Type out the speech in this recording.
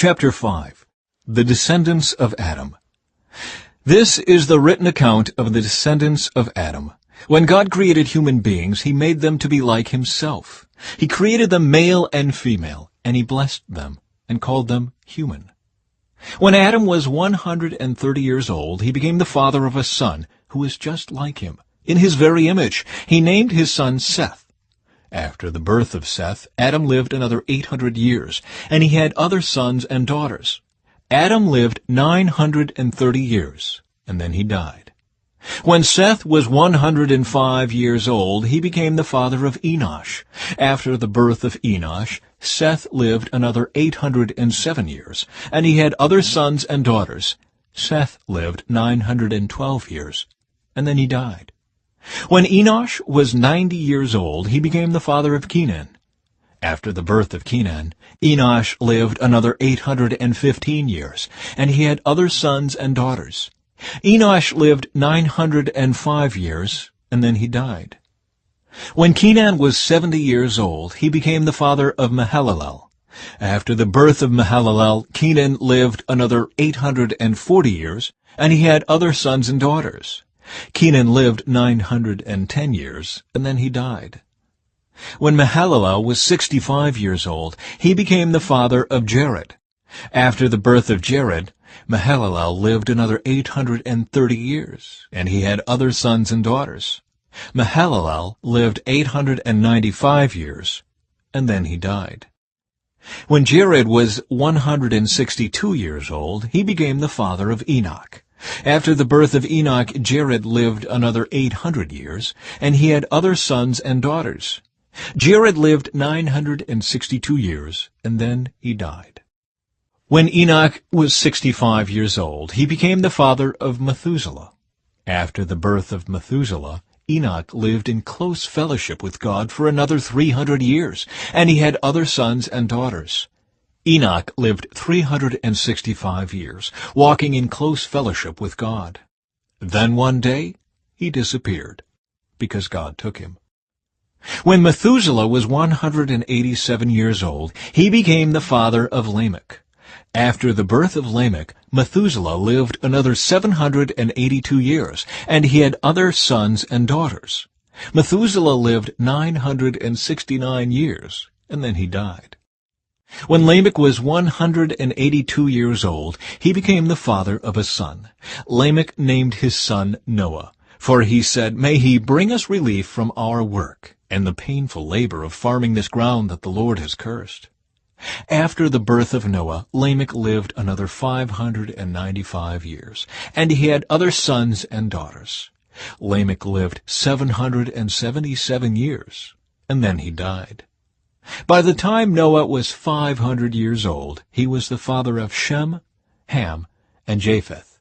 Chapter 5. The Descendants of Adam. This is the written account of the descendants of Adam. When God created human beings, He made them to be like Himself. He created them male and female, and He blessed them, and called them human. When Adam was 130 years old, he became the father of a son, who was just like him. In his very image, he named his son Seth. After the birth of Seth, Adam lived another 800 years, and he had other sons and daughters. Adam lived 930 years, and then he died. When Seth was 105 years old, he became the father of Enosh. After the birth of Enosh, Seth lived another 807 years, and he had other sons and daughters. Seth lived 912 years, and then he died. When Enosh was 90 years old, he became the father of Kenan. After the birth of Kenan, Enosh lived another 815 years, and he had other sons and daughters. Enosh lived 905 years, and then he died. When Kenan was 70 years old, he became the father of Mahalalel. After the birth of Mahalalel, Kenan lived another 840 years, and he had other sons and daughters. Kenan lived 910 years, and then he died. When Mahalalel was 65 years old, he became the father of Jared. After the birth of Jared, Mahalalel lived another 830 years, and he had other sons and daughters. Mahalalel lived 895 years, and then he died. When Jared was 162 years old, he became the father of Enoch. After the birth of Enoch, Jared lived another 800 years, and he had other sons and daughters. Jared lived 962 years, and then he died. When Enoch was 65 years old, he became the father of Methuselah. After the birth of Methuselah, Enoch lived in close fellowship with God for another 300 years, and he had other sons and daughters. Enoch lived 365 years, walking in close fellowship with God. Then one day he disappeared, because God took him. When Methuselah was 187 years old, he became the father of Lamech. After the birth of Lamech, Methuselah lived another 782 years, and he had other sons and daughters. Methuselah lived 969 years, and then he died. When Lamech was 182 years old, he became the father of a son. Lamech named his son Noah, for he said, "May he bring us relief from our work and the painful labor of farming this ground that the Lord has cursed." After the birth of Noah, Lamech lived another 595 years, and he had other sons and daughters. Lamech lived 777 years, and then he died. By the time Noah was 500 years old, he was the father of Shem, Ham, and Japheth.